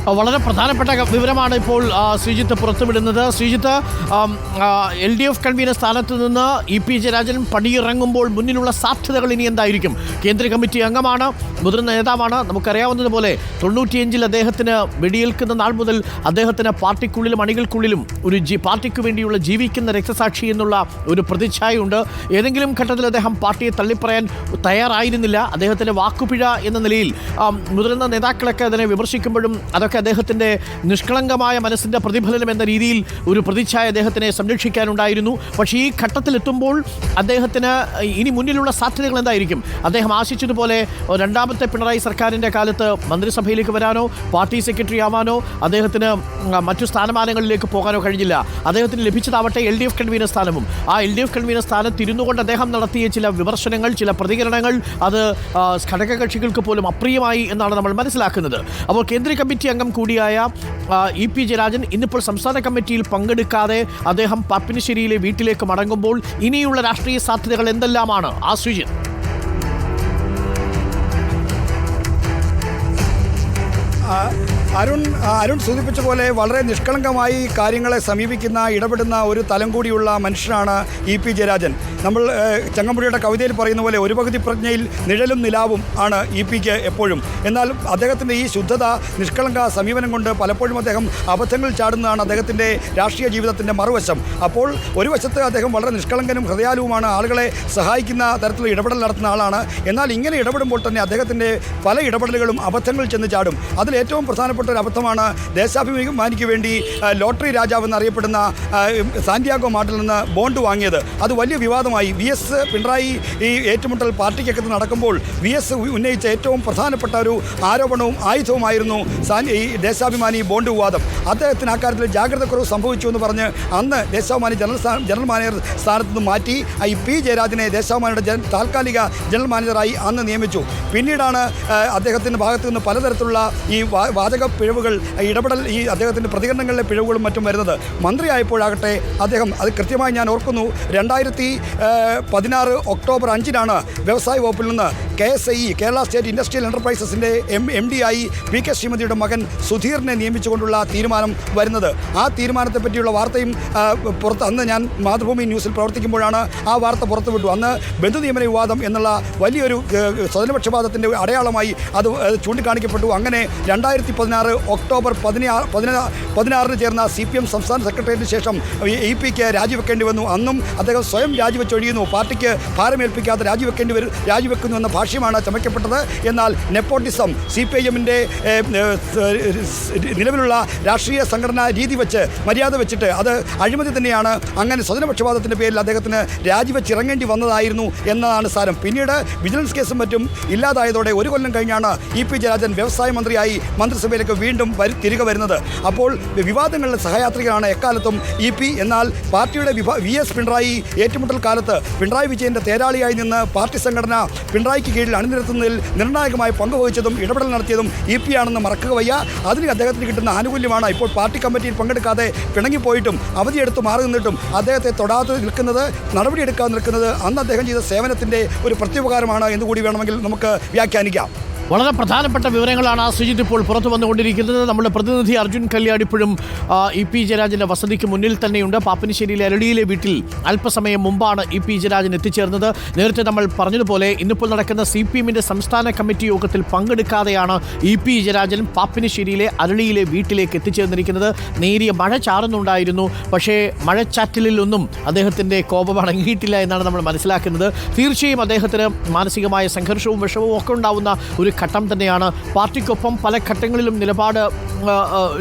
വളരെ പ്രധാനപ്പെട്ട വിവരമാണ് ഇപ്പോൾ ശ്രീജിത്ത് പുറത്തുവിടുന്നത്. ശ്രീജിത്ത്, LDF കൺവീനർ സ്ഥാനത്ത് നിന്ന് EP ജയരാജൻ പടിയിറങ്ങുമ്പോൾ മുന്നിലുള്ള സാധ്യതകൾ ഇനി എന്തായിരിക്കും? കേന്ദ്ര കമ്മിറ്റി അംഗമാണ്, മുതിർന്ന നേതാവാണ്. നമുക്കറിയാവുന്നതുപോലെ 95-ൽ അദ്ദേഹത്തിന് വെടിയേൽക്കുന്ന നാൾ മുതൽ അദ്ദേഹത്തിന് പാർട്ടിക്കുള്ളിലും അണികൾക്കുള്ളിലും ഒരു പാർട്ടിക്ക് വേണ്ടിയുള്ള ജീവിക്കുന്ന രക്തസാക്ഷി എന്നുള്ള ഒരു പ്രതിച്ഛായയുണ്ട്. ഏതെങ്കിലും ഘട്ടത്തിൽ അദ്ദേഹം പാർട്ടിയെ തള്ളിപ്പറയാൻ തയ്യാറായിരുന്നില്ല. അദ്ദേഹത്തിൻ്റെ വാക്കുപിഴ എന്ന നിലയിൽ മുതിർന്ന നേതാക്കളൊക്കെ അതിനെ വിമർശിക്കുമ്പോഴും അതൊക്കെ അദ്ദേഹത്തിൻ്റെ നിഷ്കളങ്കമായ മനസ്സിൻ്റെ പ്രതിഫലനം എന്ന രീതിയിൽ ഒരു പ്രതിച്ഛായ അദ്ദേഹത്തിനെ സംരക്ഷിക്കാനുണ്ടായിരുന്നു. പക്ഷേ ഈ ഘട്ടത്തിലെത്തുമ്പോൾ അദ്ദേഹത്തിന് ഇനി മുന്നിലുള്ള സാധ്യതകൾ എന്തായിരിക്കും? അദ്ദേഹം ആശിച്ചതുപോലെ രണ്ടാമത്തെ പിണറായി സർക്കാരിൻ്റെ കാലത്ത് മന്ത്രിസഭയിലേക്ക് വരാനോ പാർട്ടി സെക്രട്ടറി ആവാനോ അദ്ദേഹത്തിന് മറ്റു സ്ഥാനമാനങ്ങളിലേക്ക് പോകാനോ കഴിഞ്ഞില്ല. അദ്ദേഹത്തിന് ലഭിച്ചതാവട്ടെ LDF കൺവീനർ സ്ഥാനവും. ആ LDF കൺവീനർ സ്ഥാനത്ത് ഇരുന്നുകൊണ്ട് അദ്ദേഹം നടത്തിയ ചില വിമർശനങ്ങൾ, ചില പ്രതികരണങ്ങൾ അത് ഘടകകക്ഷികൾക്ക് പോലും അപ്രിയമായി എന്നാണ് നമ്മൾ മനസ്സിലാക്കുന്നത്. അപ്പോൾ കേന്ദ്ര കമ്മിറ്റി അംഗം കൂടിയായ EP ജയരാജൻ ഇന്നിപ്പോൾ സംസ്ഥാന കമ്മിറ്റിയിൽ പങ്കെടുക്കാതെ അദ്ദേഹം പാപ്പിനിശ്ശേരിയിലെ വീട്ടിലേക്ക് മടങ്ങുമ്പോൾ ഇനിയുള്ള രാഷ്ട്രീയ സാധ്യതകൾ എന്തെല്ലാമാണ് ശ്രീജിത്ത്? അരുൺ സൂചിപ്പിച്ച പോലെ വളരെ നിഷ്കളങ്കമായി കാര്യങ്ങളെ സമീപിക്കുന്ന, ഇടപെടുന്ന ഒരു തലം കൂടിയുള്ള മനുഷ്യനാണ് EP ജയരാജൻ. നമ്മൾ ചങ്ങമ്പുഴയുടെ കവിതയിൽ പറയുന്ന പോലെ ഒരു പകുതി പ്രജ്ഞയിൽ നിഴലും നിലാവും ആണ് EP-ക്ക് എപ്പോഴും. എന്നാൽ അദ്ദേഹത്തിൻ്റെ ഈ ശുദ്ധത, നിഷ്കളങ്ക സമീപനം കൊണ്ട് പലപ്പോഴും അദ്ദേഹം അബദ്ധങ്ങൾ ചാടുന്നതാണ് അദ്ദേഹത്തിൻ്റെ രാഷ്ട്രീയ ജീവിതത്തിൻ്റെ മറുവശം. അപ്പോൾ ഒരു വശത്ത് അദ്ദേഹം വളരെ നിഷ്കളങ്കനും ഹൃദയാലുവുമാണ്, ആളുകളെ സഹായിക്കുന്ന തരത്തിലുള്ള ഇടപെടൽ നടത്തുന്ന ആളാണ്. എന്നാൽ ഇങ്ങനെ ഇടപെടുമ്പോൾ തന്നെ അദ്ദേഹത്തിൻ്റെ പല ഇടപെടലുകളും അബദ്ധങ്ങൾ ചെന്ന് ചാടും. അതിലേറ്റവും പ്രധാനപ്പെട്ട ഒരു അബദ്ധമാണ് ദേശാഭിമാനിക്ക് വേണ്ടി ലോട്ടറി രാജാവ് എന്നറിയപ്പെടുന്ന സാന്റിയാഗോ മാർട്ടിൽ നിന്ന് ബോണ്ട് വാങ്ങിയത്. അത് വലിയ വിവാദമായി. VS പിണറായി ഈ ഏറ്റുമുട്ടൽ പാർട്ടിക്കകത്ത് നടക്കുമ്പോൾ VS ഉന്നയിച്ച ഏറ്റവും പ്രധാനപ്പെട്ട ഒരു ആരോപണവും ആയുധവുമായിരുന്നു ഈ ദേശാഭിമാനി ബോണ്ട് വിവാദം. അദ്ദേഹത്തിന് അക്കാര്യത്തിൽ ജാഗ്രതക്കുറവ് സംഭവിച്ചു എന്ന് പറഞ്ഞ് അന്ന് ദേശാഭിമാനി ജനറൽ മാനേജർ സ്ഥാനത്ത് നിന്ന് മാറ്റി P ജയരാജനെ ദേശാഭിമാനിയുടെ താൽക്കാലിക ജനറൽ മാനേജറായി അന്ന് നിയമിച്ചു. പിന്നീടാണ് അദ്ദേഹത്തിൻ്റെ ഭാഗത്തു നിന്ന് പലതരത്തിലുള്ള ഈ വാചക പിഴവുകൾ, ഇടപെടൽ, ഈ അദ്ദേഹത്തിൻ്റെ പ്രതികരണങ്ങളിലെ പിഴവുകളും മറ്റും വരുന്നത്. മന്ത്രിയായപ്പോഴാകട്ടെ അദ്ദേഹം, അത് കൃത്യമായി ഞാൻ ഓർക്കുന്നു, 2016 ഒക്ടോബർ 5-നാണ് വ്യവസായ വകുപ്പിൽ നിന്ന് KSIE കേരള സ്റ്റേറ്റ് ഇൻഡസ്ട്രിയൽ എൻ്റർപ്രൈസസിൻ്റെ MD ആയി PK ശ്രീമതിയുടെ മകൻ സുധീറിനെ നിയമിച്ചുകൊണ്ടുള്ള തീരുമാനം വരുന്നത്. ആ തീരുമാനത്തെ പറ്റിയുള്ള വാർത്തയും അന്ന് ഞാൻ മാതൃഭൂമി ന്യൂസിൽ പ്രവർത്തിക്കുമ്പോഴാണ് ആ വാർത്ത പുറത്തുവിട്ടു. അന്ന് ബന്ധുനിയമന വിവാദം എന്നുള്ള വലിയൊരു സ്വജനപക്ഷപാതത്തിൻ്റെ അടയാളമായി അത് ചൂണ്ടിക്കാണിക്കപ്പെട്ടു. അങ്ങനെ 2016 ഒക്ടോബർ 16-ന് ചേർന്ന CPM സംസ്ഥാന സെക്രട്ടേറിയറ്റിന് ശേഷം EP-ക്ക് രാജിവെക്കേണ്ടി വന്നു. അന്നും അദ്ദേഹം സ്വയം രാജിവെച്ചൊഴിയുന്നു. പാർട്ടിക്ക് ഭാരമേൽപ്പിക്കാതെ രാജിവെക്കുന്നു എന്ന ഭാഷ്യമാണ് ചമയ്ക്കപ്പെട്ടത്. എന്നാൽ നെപ്പോട്ടിസം, CPIM-ന്റെ നിലവിലുള്ള രാഷ്ട്രീയ സംഘടനാ രീതി വെച്ച്, മര്യാദ വെച്ചിട്ട് അത് അഴിമതി തന്നെയാണ്. അങ്ങനെ സ്വജനപക്ഷപാതത്തിൻ്റെ പേരിൽ അദ്ദേഹത്തിന് രാജിവെച്ചിറങ്ങേണ്ടി വന്നതായിരുന്നു എന്നതാണ് സാരം. പിന്നീട് വിജിലൻസ് കേസും മറ്റും ഇല്ലാതായതോടെ 1 കൊല്ലം കഴിഞ്ഞാണ് EP ജയരാജൻ വ്യവസായ മന്ത്രിയായി മന്ത്രിസഭയിലേക്ക് വീണ്ടും തിരികെ വരുന്നത്. അപ്പോൾ വിവാദങ്ങളുടെ സഹയാത്രികനാണ് എക്കാലത്തും EP. എന്നാൽ പാർട്ടിയുടെ VS പിണറായി ഏറ്റുമുട്ടൽ കാലത്ത് പിണറായി വിജയൻ്റെ തേരാളിയായി നിന്ന് പാർട്ടി സംഘടന പിണറായിക്ക് കീഴിൽ അണിനിരത്തുന്നതിൽ നിർണായകമായ പങ്കുവഹിച്ചതും ഇടപെടൽ നടത്തിയതും EP ആണെന്ന് മറക്കുക വയ്യ. അതിന് അദ്ദേഹത്തിന് കിട്ടുന്ന ആനുകൂല്യമാണ് ഇപ്പോൾ പാർട്ടി കമ്മിറ്റിയിൽ പങ്കെടുക്കാതെ പിണങ്ങിപ്പോയിട്ടും അവധിയെടുത്ത് മാറി നിന്നിട്ടും അദ്ദേഹത്തെ തൊടാതെ നിൽക്കുന്നത്, നടപടിയെടുക്കാതെ നിൽക്കുന്നത് അന്ന് അദ്ദേഹം ചെയ്ത സേവനത്തിൻ്റെ ഒരു പ്രത്യുപകാരമാണ് എന്നുകൂടി വേണമെങ്കിൽ നമുക്ക് വ്യാഖ്യാനിക്കാം. വളരെ പ്രധാനപ്പെട്ട വിവരങ്ങളാണ് ശ്രീജിത്ത് ഇപ്പോൾ പുറത്തു വന്നുകൊണ്ടിരിക്കുന്നത്. നമ്മുടെ പ്രതിനിധി അർജുൻ കല്യാട് ഇപ്പോഴും EP ജയരാജൻ്റെ വസതിക്ക് മുന്നിൽ തന്നെയുണ്ട്. പാപ്പിനിശ്ശേരിയിലെ അരളിയിലെ വീട്ടിൽ അല്പസമയം മുമ്പാണ് EP ജയരാജൻ എത്തിച്ചേർന്നത്. നേരത്തെ നമ്മൾ പറഞ്ഞതുപോലെ ഇന്നിപ്പോൾ നടക്കുന്ന CPM-ന്റെ സംസ്ഥാന കമ്മിറ്റി യോഗത്തിൽ പങ്കെടുക്കാതെയാണ് EP ജയരാജൻ പാപ്പിനിശ്ശേരിയിലെ അരളിയിലെ വീട്ടിലേക്ക് എത്തിച്ചേർന്നിരിക്കുന്നത്. നേരിയ മഴ ചാറുന്നുണ്ടായിരുന്നു. പക്ഷേ മഴച്ചാറ്റലിലൊന്നും അദ്ദേഹത്തിൻ്റെ കോപം അടങ്ങിയിട്ടില്ല എന്നാണ് നമ്മൾ മനസ്സിലാക്കുന്നത്. തീർച്ചയായും അദ്ദേഹത്തിന് മാനസികമായ സംഘർഷവും വിഷമവും ഒക്കെ ഉണ്ടാവുന്ന ഒരു ഘട്ടം തന്നെയാണ്. പാർട്ടിക്കൊപ്പം പല ഘട്ടങ്ങളിലും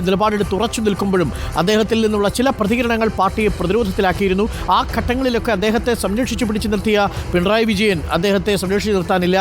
നിലപാടെടുത്ത് ഉറച്ചു നിൽക്കുമ്പോഴും അദ്ദേഹത്തിൽ നിന്നുള്ള ചില പ്രതികരണങ്ങൾ പാർട്ടിയെ പ്രതിരോധത്തിലാക്കിയിരുന്നു. ആ ഘട്ടങ്ങളിലൊക്കെ അദ്ദേഹത്തെ സംരക്ഷിച്ചു പിടിച്ചു നിർത്തിയ പിണറായി വിജയൻ അദ്ദേഹത്തെ സംരക്ഷിച്ചു നിർത്താനില്ല.